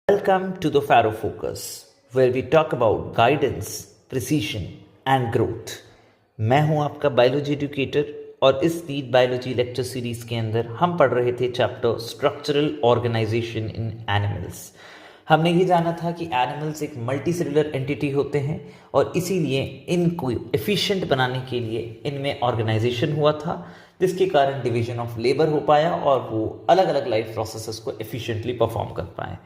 Welcome to the Faro Focus, where we talk about guidance, precision and growth. मैं हूं आपका biology educator और इस नीट बायोलॉजी लेक्चर सीरीज के अंदर हम पढ़ रहे थे चैप्टर स्ट्रक्चरल ऑर्गेनाइजेशन इन एनिमल्स। हमने ये जाना था कि एनिमल्स एक मल्टी सेलुलर एंटिटी होते हैं और इसीलिए इनको एफिशिएंट बनाने के लिए इनमें ऑर्गेनाइजेशन हुआ था, जिसके कारण डिवीजन ऑफ लेबर हो पाया और वो अलग अलग लाइफ प्रोसेसेस को एफिशिएंटली परफॉर्म कर पाए।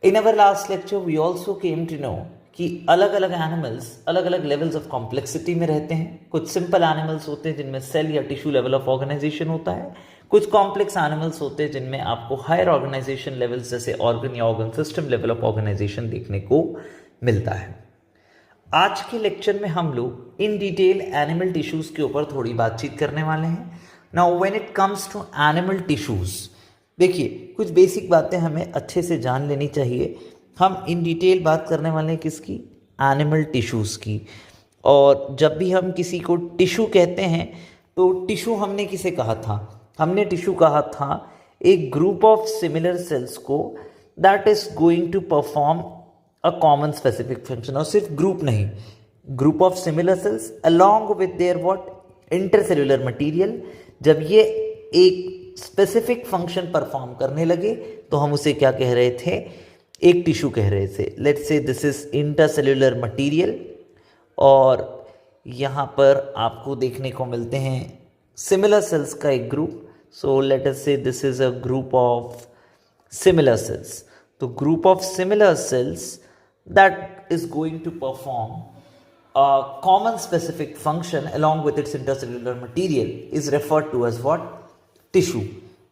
In our last lecture, we also came to know कि अलग अलग एनिमल्स अलग अलग लेवल्स ऑफ कॉम्प्लेक्सिटी में रहते हैं। कुछ सिंपल एनिमल्स होते हैं जिनमें सेल या टिश्यू लेवल ऑफ ऑर्गेनाइजेशन होता है, कुछ कॉम्प्लेक्स एनिमल्स होते हैं जिनमें आपको हायर ऑर्गेनाइजेशन लेवल्स जैसे ऑर्गन या organ system level of organization देखने को मिलता है। आज के लेक्चर में हम लोग इन डिटेल एनिमल टिश्यूज के ऊपर थोड़ी बातचीत करने वाले हैं। Now when it comes to animal tissues, देखिए कुछ बेसिक बातें हमें अच्छे से जान लेनी चाहिए। हम इन डिटेल बात करने वाले हैं किसकी? एनिमल टिश्यूज़ की। और जब भी हम किसी को टिश्यू कहते हैं तो टिश्यू हमने किसे कहा था? हमने टिश्यू कहा था एक ग्रुप ऑफ सिमिलर सेल्स को that is going to perform a common specific function. और सिर्फ ग्रुप नहीं, group of similar cells along with their what intercellular material. जब ये एक स्पेसिफिक फंक्शन परफॉर्म करने लगे तो हम उसे क्या कह रहे थे? एक टिश्यू कह रहे थे। Let's say this is intercellular material और यहाँ पर आपको देखने को मिलते हैं सिमिलर सेल्स का एक group. So let us say this is a group of similar cells. तो group of similar cells that is going to perform a common specific function along with its intercellular material is referred to as what? Tissue.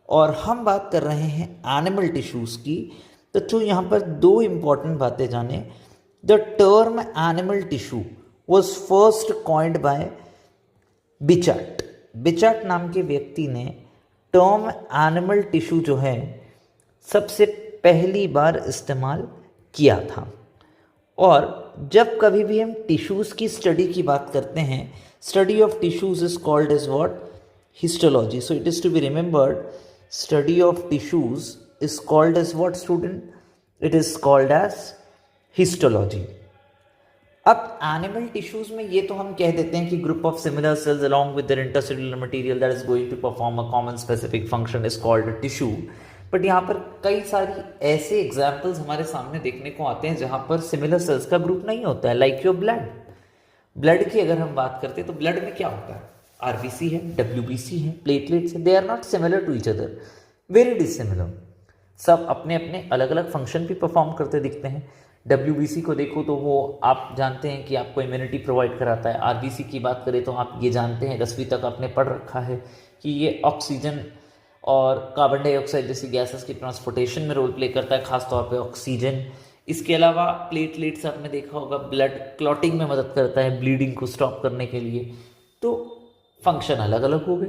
और हम बात कर रहे हैं animal tissues की। तो यहाँ पर दो इंपॉर्टेंट बातें जाने। The term animal tissue was first coined by Bichat. Bichat नाम के व्यक्ति ने टर्म एनिमल टिश्यू जो है सबसे पहली बार इस्तेमाल किया था। और जब कभी भी हम टिश्यूज की स्टडी की बात करते हैं, study of tissues is called as what? Histology. So it is to be remembered, study of tissues is called as what, student? It is called as histology. अब एनिमल टिश्यूज में ये तो हम कह देते हैं कि group of similar sales along with their intercellular material that is going to perform a common specific function is called a tissue. But यहाँ पर कई सारी ऐसे एग्जाम्पल्स हमारे सामने देखने को आते हैं जहाँ पर सिमिलर सेल्स का ग्रुप नहीं होता है। Like your blood. ब्लड की अगर हम बात करते हैं तो ब्लड में क्या होता है? आरबीसी है, डब्ल्यूबीसी है, प्लेटलेट्स है। They are not similar to each other, very dissimilar. सब अपने अपने अलग अलग फंक्शन भी परफॉर्म करते दिखते हैं। डब्ल्यूबीसी को देखो तो वो आप जानते हैं कि आपको इम्यूनिटी प्रोवाइड कराता है। आरबीसी की बात करें तो आप ये जानते हैं, 10वीं तक आपने पढ़ रखा है कि ये ऑक्सीजन और कार्बन डाइऑक्साइड जैसी गैसेस की ट्रांसपोर्टेशन में रोल प्ले करता है, खासतौर पर ऑक्सीजन। इसके अलावा प्लेटलेट्स आपने देखा होगा, ब्लड क्लॉटिंग में मदद करता है, ब्लीडिंग को स्टॉप करने के लिए। तो फंक्शन अलग अलग हो गए,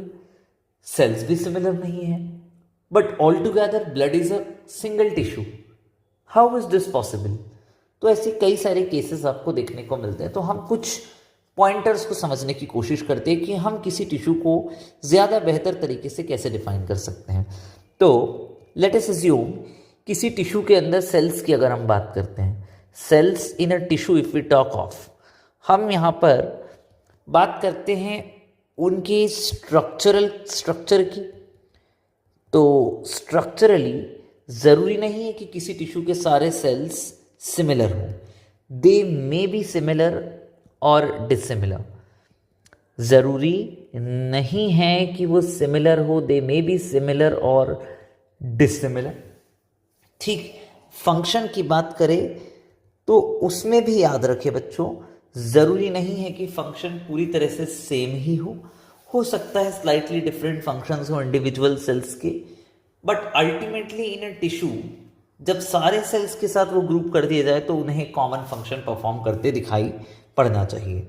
सेल्स भी सिमिलर नहीं है, but all together blood is a single tissue. How is this possible? तो ऐसे कई सारे केसेस आपको देखने को मिलते हैं। तो हम कुछ पॉइंटर्स को समझने की कोशिश करते हैं कि हम किसी टिश्यू को ज़्यादा बेहतर तरीके से कैसे डिफाइन कर सकते हैं। तो लेट अस अज्यूम किसी टिश्यू के अंदर सेल्स की अगर हम बात करते हैं, cells in a tissue if we talk of, हम यहाँ पर बात करते हैं उनके स्ट्रक्चर की। तो स्ट्रक्चरली ज़रूरी नहीं है कि किसी टिश्यू के सारे सेल्स सिमिलर हों। दे मे बी सिमिलर और डिसिमिलर। ज़रूरी नहीं है कि वो सिमिलर हो, दे मे बी सिमिलर और डिसिमिलर। ठीक, फंक्शन की बात करें तो उसमें भी याद रखें बच्चों, ज़रूरी नहीं है कि फंक्शन पूरी तरह से सेम ही हो सकता है स्लाइटली डिफरेंट फंक्शंस हो इंडिविजुअल सेल्स के। But ultimately in a tissue जब सारे सेल्स के साथ वो ग्रुप कर दिया जाए तो उन्हें कॉमन फंक्शन परफॉर्म करते दिखाई पड़ना चाहिए।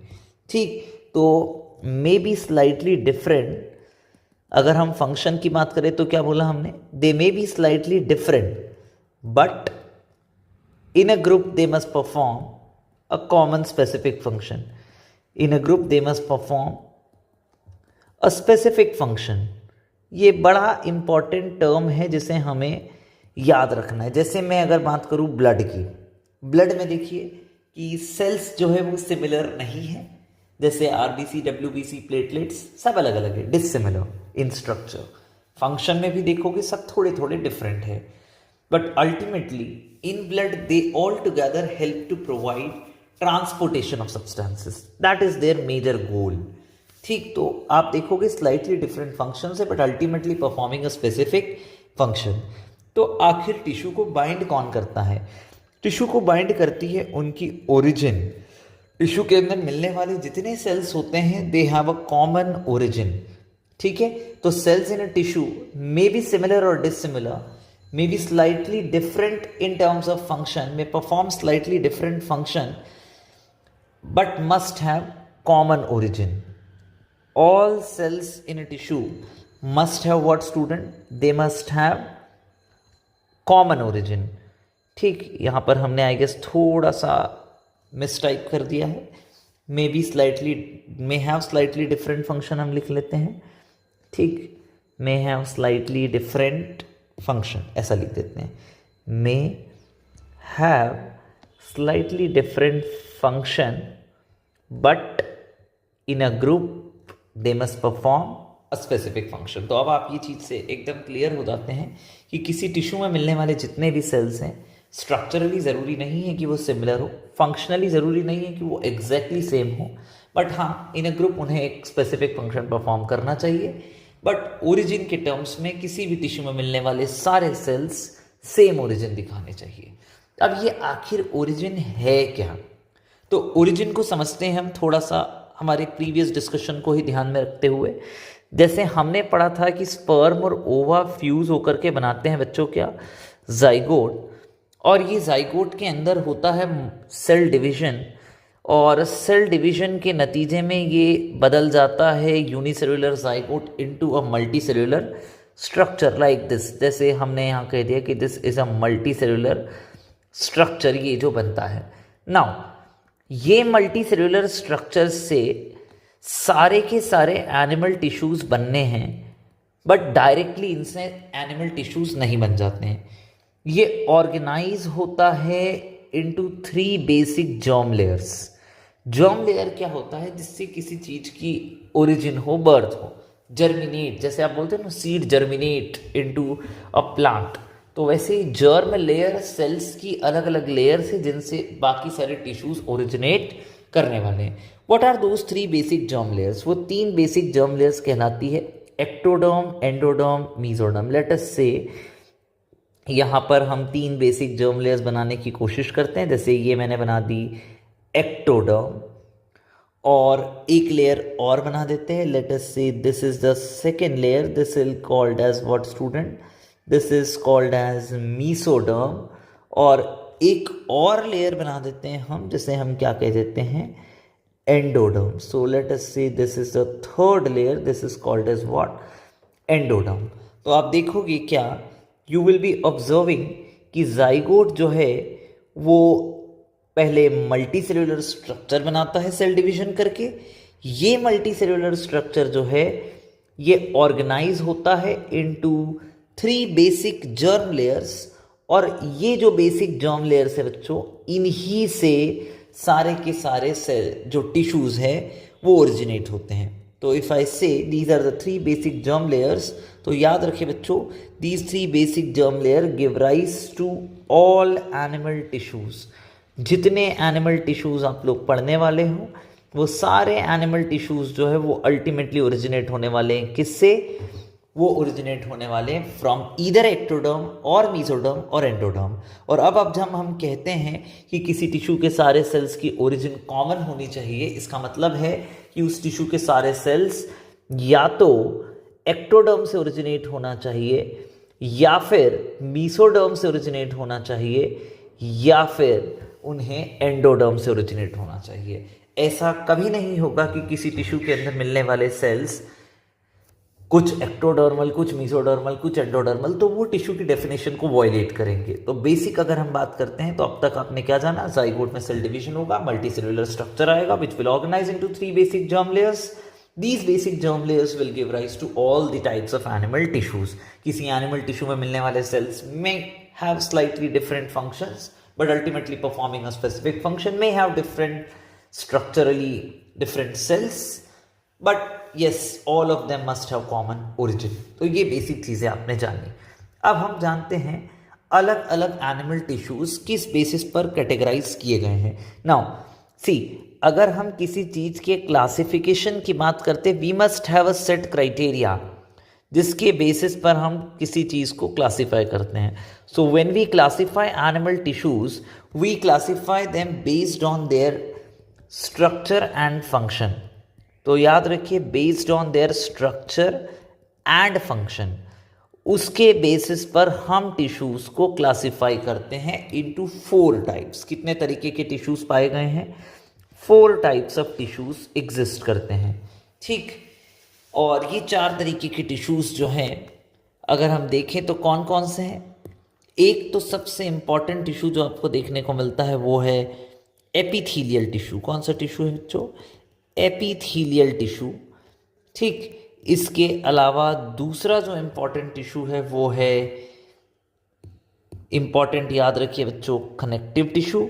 ठीक, तो मे बी स्लाइटली डिफरेंट। अगर हम फंक्शन की बात करें तो क्या बोला हमने? They may be slightly different but in a group they must perform a common specific function. In a group they must perform a specific function. ये बड़ा इंपॉर्टेंट टर्म है जिसे हमें याद रखना है। जैसे मैं अगर बात करूं ब्लड की, ब्लड में देखिए कि सेल्स जो है वो सिमिलर नहीं है। जैसे आरबीसी, डब्ल्यूबीसी, प्लेटलेट्स सब अलग अलग है, डिससिमिलर इन स्ट्रक्चर। फंक्शन में भी देखोगे सब थोड़े थोड़े डिफरेंट है, but ultimately in blood they all together help to provide transportation of substances, that is their major goal. ठीक, तो आप देखोगे स्लाइटली डिफरेंट फंक्शन है but ultimately performing a specific function. तो आखिर टिश्यू को बाइंड कौन करता है? टिश्यू को बाइंड करती है उनकी ओरिजिन। टिश्यू के अंदर मिलने वाले जितने सेल्स होते हैं they have a common origin. ठीक है, तो cells in a tissue may be similar और dissimilar, may be slightly different in terms of function, may perform slightly different function, but must have common origin. All cells in a tissue must have what, student? They must have common origin. ठीक, यहाँ पर हमने I guess थोड़ा सा मिसटाइप कर दिया है, मे be slightly, may have slightly different function हम लिख लेते हैं। ठीक, may have slightly different function ऐसा लिख देते हैं, may have slightly different function but in a group they must perform a specific function. तो अब आप ये चीज़ से एकदम क्लियर हो जाते हैं कि किसी टिश्यू में मिलने वाले जितने भी सेल्स हैं स्ट्रक्चरली ज़रूरी नहीं है कि वो सिमिलर हो, फंक्शनली ज़रूरी नहीं है कि वो एग्जैक्टली सेम हो, बट हाँ इन अ ग्रुप उन्हें एक स्पेसिफिक फंक्शन परफॉर्म करना चाहिए। बट ओरिजिन के टर्म्स में किसी भी टिश्यू में मिलने वाले सारे सेल्स सेम ओरिजिन दिखाने चाहिए। अब ये आखिर ओरिजिन है क्या? तो ओरिजिन को समझते हैं हम थोड़ा सा हमारे प्रीवियस डिस्कशन को ही ध्यान में रखते हुए। जैसे हमने पढ़ा था कि स्पर्म और ओवा फ्यूज होकर के बनाते हैं बच्चों क्या, जाइगोट, और ये जाइगोट के अंदर होता है सेल डिवीजन, और सेल डिवीजन के नतीजे में ये बदल जाता है unicellular zygote into a multicellular structure like this. जैसे हमने यहाँ कह दिया कि this is a multicellular structure, ये जो बनता है। नाउ ये मल्टीसेल्युलर स्ट्रक्चर से सारे के सारे एनिमल टिश्यूज बनने हैं, बट डायरेक्टली इनसे एनिमल टिश्यूज नहीं बन जाते हैं। ये ऑर्गेनाइज होता है into 3 basic germ layers. Germ layer क्या होता है? जिससे किसी चीज की ओरिजिन हो, बर्थ हो, जर्मिनेट, जैसे आप बोलते हैं ना seed germinate into a plant, तो वैसे ही जर्म लेयर सेल्स की अलग अलग लेयर्स है जिनसे बाकी सारे टिश्यूज ओरिजिनेट करने वाले हैं। What are those 3 basic germ layers? वो 3 बेसिक जर्म लेयर्स कहलाती है ectoderm, endoderm, mesoderm. Let us say यहाँ पर हम 3 बेसिक जर्म लेयर्स बनाने की कोशिश करते हैं। जैसे ये मैंने बना दी एक्टोडर्म, और एक लेयर और बना देते हैं। Let us say this is the second layer, this is called as what student? This is called as mesoderm. और एक और लेयर बना देते हैं हम, जिसे हम क्या कह देते हैं? Endoderm. So let us say this is the third layer, this is called as what? Endoderm. तो आप देखोगे क्या, यू विल बी ऑब्जर्विंग कि जाइगोट जो है वो पहले मल्टीसेल्युलर स्ट्रक्चर बनाता है सेल डिवीजन करके। ये मल्टीसेल्युलर स्ट्रक्चर जो है ये ऑर्गेनाइज होता है इनटू 3 बेसिक जर्म लेयर्स, और ये जो बेसिक जर्म लेयर्स है बच्चों, इन्हीं से सारे के सारे सेल जो टिश्यूज है वो ओरिजिनेट होते हैं। तो if I say these are the 3 basic germ layers, तो याद रखिए बच्चों, these 3 basic germ layer give rise to all animal tissues. जितने एनिमल टिश्यूज आप लोग पढ़ने वाले हो वो सारे एनिमल टिश्यूज जो है वो अल्टीमेटली ओरिजिनेट होने वाले हैं किससे? वो ओरिजिनेट होने वाले हैं फ्रॉम ईदर एक्टोडर्म और मीसोडर्म और एंडोडर्म। और अब जब हम कहते हैं कि किसी टिश्यू के सारे सेल्स की ओरिजिन कॉमन होनी चाहिए, इसका मतलब है कि उस टिश्यू के सारे सेल्स या तो एक्टोडर्म से ओरिजिनेट होना चाहिए, या फिर मीसोडर्म से ओरिजिनेट होना चाहिए, या फिर उन्हें एंडोडर्म से ओरिजिनेट होना चाहिए। ऐसा कभी नहीं होगा कि किसी टिश्यू के अंदर मिलने वाले सेल्स कुछ एक्टोडर्मल, कुछ मीसोडर्मल, कुछ एंडोडर्मल, तो वो टिश्यू की डेफिनेशन को वॉयलेट करेंगे। तो बेसिक अगर हम बात करते हैं तो अब तक आपने क्या जाना? जाइगोट में सेल डिवीजन होगा, मल्टीसेल्युलर स्ट्रक्चर आएगा which will organize into 3 basic germ layers. These basic germ layers will give rise to all the types of animal tissues. किसी एनिमल टिश्यू में मिलने वाले सेल्स में have slightly different functions, but ultimately performing a specific function, may have different structurally different cells, but yes, all of them must have common origin. तो ये basic चीज़ें आपने जानी। अब हम जानते हैं अलग अलग एनिमल टिश्यूज किस बेसिस पर कैटेगराइज किए गए हैं। नाउ सी, अगर हम किसी चीज़ के क्लासिफिकेशन की बात करते, we must have a set criteria जिसके बेसिस पर हम किसी चीज़ को क्लासीफाई करते हैं। So when we classify animal tissues, we classify them based on their structure and function. तो याद रखिए, based on their structure and function, उसके बेसिस पर हम टिश्यूज को क्लासीफाई करते हैं इनटू 4 टाइप्स। कितने तरीके के टिश्यूज पाए गए हैं? 4 टाइप्स ऑफ टिश्यूज एग्जिस्ट करते हैं, ठीक। और ये 4 तरीके के टिश्यूज जो हैं, अगर हम देखें तो कौन कौन से हैं? एक तो सबसे इंपॉर्टेंट टिश्यू जो आपको देखने को मिलता है वो है एपिथीलियल टिश्यू। कौन सा टिश्यू है बच्चों? एपिथीलियल टिश्यू, ठीक। इसके अलावा दूसरा जो इम्पॉर्टेंट टिश्यू है वो है, इम्पॉर्टेंट याद रखिए बच्चों, कनेक्टिव टिश्यू।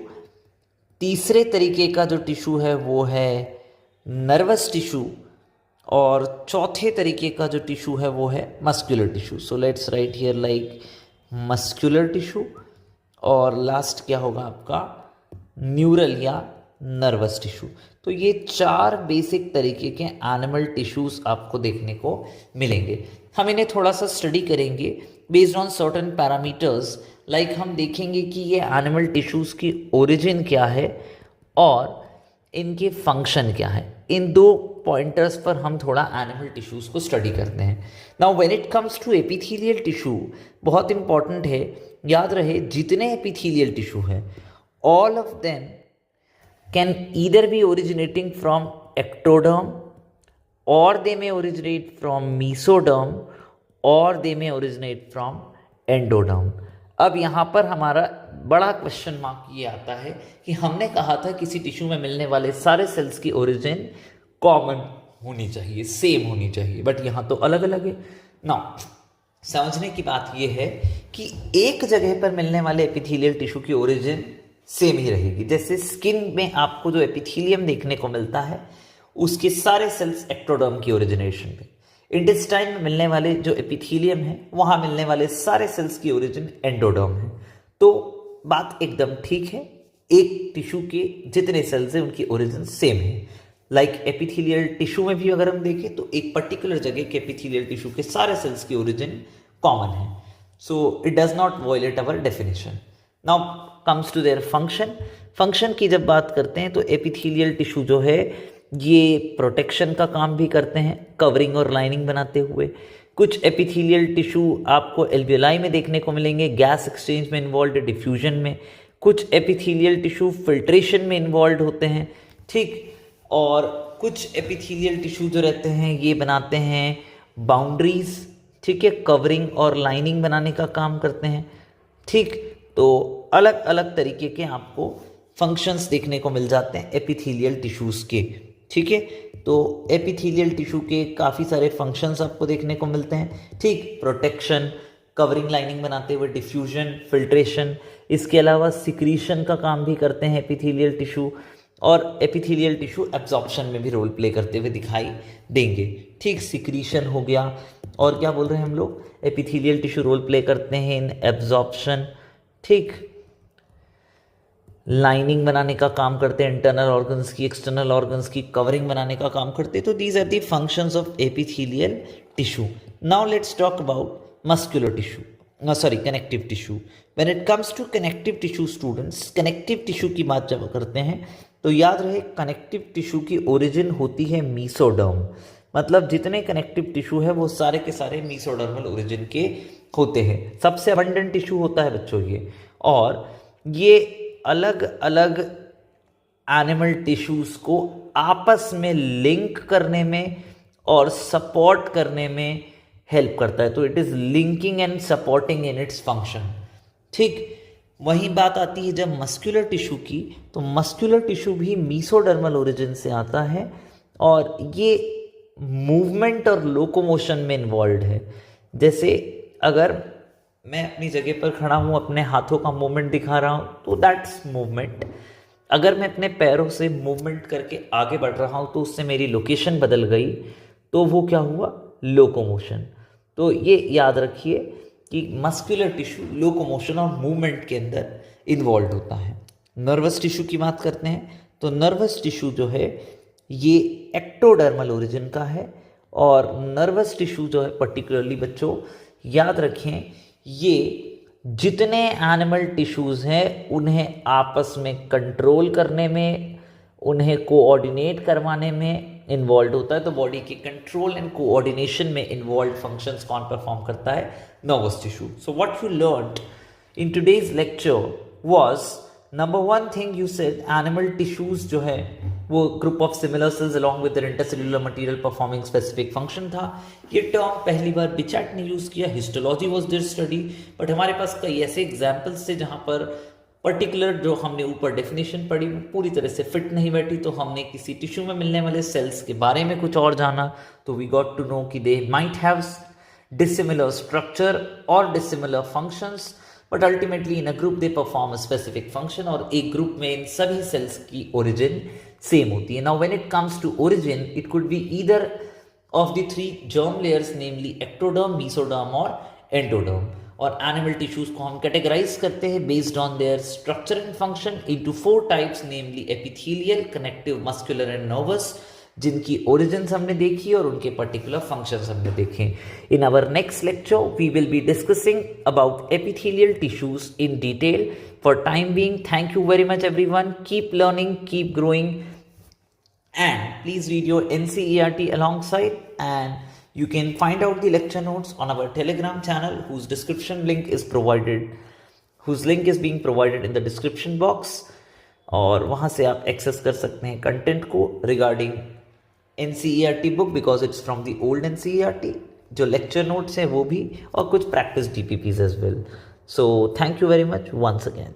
तीसरे तरीके का जो टिश्यू है वो है नर्वस टिश्यू, और चौथे तरीके का जो टिश्यू है वो है muscular tissue. So let's write here like muscular tissue, और लास्ट क्या होगा आपका? न्यूरल या नर्वस टिश्यू। तो ये 4 बेसिक तरीके के एनिमल टिश्यूज आपको देखने को मिलेंगे। हम इन्हें थोड़ा सा स्टडी करेंगे based on certain parameters. Like हम देखेंगे कि ये एनिमल टिश्यूज की ओरिजिन क्या है और इनके फंक्शन क्या है। इन 2 पॉइंटर्स पर हम थोड़ा एनिमल टिश्यूज को स्टडी करते हैं। Now when it comes to epithelial tissue, बहुत इंपॉर्टेंट है, याद रहे जितने एपिथेलियल टिश्यू है, all of them can either be originating from ectoderm, or they may originate from mesoderm, or they may originate from endoderm. अब यहाँ पर हमारा बड़ा क्वेश्चन मार्क ये आता है कि हमने कहा था किसी टिश्यू में मिलने वाले सारे सेल्स की ओरिजिन कॉमन होनी चाहिए, सेम होनी चाहिए, बट यहाँ तो अलग अलग है। नाउ समझने की बात ये है कि एक जगह पर मिलने वाले एपिथेलियल टिश्यू की ओरिजिन सेम ही रहेगी। जैसे स्किन में आपको जो एपिथेलियम देखने को मिलता है, उसके सारे सेल्स एक्टोडर्म की ओरिजिनेशन पे। इंटेस्टाइन में मिलने वाले जो एपिथेलियम है, वहां मिलने वाले सारे सेल्स की ओरिजिन एंडोडर्म है। तो बात एकदम ठीक है, एक टिश्यू के जितने सेल्स हैं उनकी ओरिजिन सेम है। लाइक एपिथेलियल टिश्यू में भी अगर हम देखें तो एक पर्टिकुलर जगह के एपिथेलियल टिश्यू के सारे सेल्स की ओरिजिन कॉमन है। So it does not violate our definition. Now comes to their function. Function की जब बात करते हैं तो एपिथेलियल टिश्यू जो है ये प्रोटेक्शन का काम भी करते हैं, कवरिंग और लाइनिंग बनाते हुए। कुछ एपिथेलियल टिश्यू आपको एल्वियोलाई में देखने को मिलेंगे, गैस एक्सचेंज में इन्वॉल्व, डिफ्यूजन में। कुछ एपिथेलियल टिश्यू फिल्ट्रेशन में इन्वॉल्व होते हैं, ठीक। और कुछ एपिथेलियल टिश्यू जो रहते हैं ये बनाते हैं बाउंड्रीज, ठीक है, कवरिंग और लाइनिंग बनाने का काम करते हैं, ठीक। तो अलग अलग तरीके के आपको फंक्शंस देखने को मिल जाते हैं एपिथेलियल टिश्यूज़ के, ठीक है। तो एपिथेलियल टिश्यू के काफ़ी सारे फंक्शंस आपको देखने को मिलते हैं, ठीक। प्रोटेक्शन, कवरिंग लाइनिंग बनाते हुए, डिफ्यूजन, फिल्ट्रेशन। इसके अलावा सिक्रीशन का काम भी करते हैं एपिथेलियल टिश्यू, और एपिथेलियल टिश्यू एब्जॉर्प्शन में भी रोल प्ले करते हुए दिखाई देंगे, ठीक। सिक्रीशन हो गया, और क्या बोल रहे हैं हम लोग? एपिथेलियल टिश्यू रोल प्ले करते हैं इन एब्जॉर्प्शन, ठीक। लाइनिंग बनाने का काम करते हैं इंटरनल ऑर्गन्स की, एक्सटर्नल ऑर्गन्स की, कवरिंग बनाने का काम करते हैं। तो these are the functions of epithelial tissue. Now let's talk about muscular tissue, connective tissue. When it comes to connective tissue students, connective tissue की बात जब करते हैं तो याद रहे कनेक्टिव टिश्यू की ओरिजिन होती है मीसोडर्म। मतलब जितने कनेक्टिव टिश्यू है वो सारे के सारे मीसोडर्मल ओरिजिन के होते हैं। सबसे अबंडेंट टिश्यू होता है बच्चों ये, और ये अलग अलग एनिमल टिश्यूज को आपस में लिंक करने में और सपोर्ट करने में हेल्प करता है। तो it is linking and supporting in its function, ठीक। वही बात आती है जब मस्कुलर टिश्यू की, तो मस्कुलर टिश्यू भी मीसोडर्मल ओरिजिन से आता है, और ये मूवमेंट और लोकोमोशन में इन्वॉल्व है। जैसे अगर मैं अपनी जगह पर खड़ा हूँ, अपने हाथों का मूवमेंट दिखा रहा हूँ, तो दैट्स मूवमेंट। अगर मैं अपने पैरों से मूवमेंट करके आगे बढ़ रहा हूँ तो उससे मेरी लोकेशन बदल गई, तो वो क्या हुआ, लोकोमोशन। तो ये याद रखिए कि मस्कुलर टिश्यू लोकोमोशन और मूवमेंट के अंदर इन्वॉल्व होता है। नर्वस टिश्यू की बात करते हैं तो नर्वस टिश्यू जो है ये एक्टोडर्मल ओरिजिन का है, और नर्वस टिश्यू जो है पर्टिकुलरली बच्चों याद रखें, ये जितने एनिमल टिश्यूज़ हैं उन्हें आपस में कंट्रोल करने में, उन्हें कोऑर्डिनेट करवाने में इन्वॉल्व होता है। तो बॉडी के कंट्रोल एंड कोऑर्डिनेशन में इन्वॉल्व फंक्शंस कौन परफॉर्म करता है, nervous tissue. So what you learned in today's lecture was number one thing you said, animal tissues जो है वो group of similar cells along with there intercellular material performing specific function था। ये term पहली बार बिचैट ने use किया, histology was there study, but हमारे पास कई ऐसे एग्जांपल्स थे जहां पर पर्टिकुलर जो हमने ऊपर डेफिनेशन पढ़ी वो पूरी तरह से फिट नहीं बैठी, तो हमने किसी टिश्यू में मिलने वाले सेल्स के बारे में कुछ और जाना, तो वी गॉट टू नो कि they might have dissimilar structure or dissimilar functions, but ultimately in a group they perform a specific function, और एक ग्रुप में इन सभी सेल्स की origin सेम होती है। Now when it comes to origin, it could be either of the three germ layers, namely ectoderm, mesoderm और endoderm। और animal tissues को हम कैटेगराइज करते हैं based on their structure and function into 4 types, namely epithelial, connective, muscular and nervous, जिनकी origins हमने देखी और उनके पर्टिकुलर फंक्शंस हमने देखे। In our next lecture we will be discussing about epithelial tissues in detail. For time being, thank you very much everyone, keep learning, keep growing, and please read your NCERT alongside, and you can find out the lecture notes on our Telegram channel whose link is being provided in the description box, और वहाँ से आप access कर सकते हैं content को regarding NCERT book, because it's from the old NCERT, जो lecture notes हैं वो भी, और कुछ practice DPPs as well. So thank you very much once again.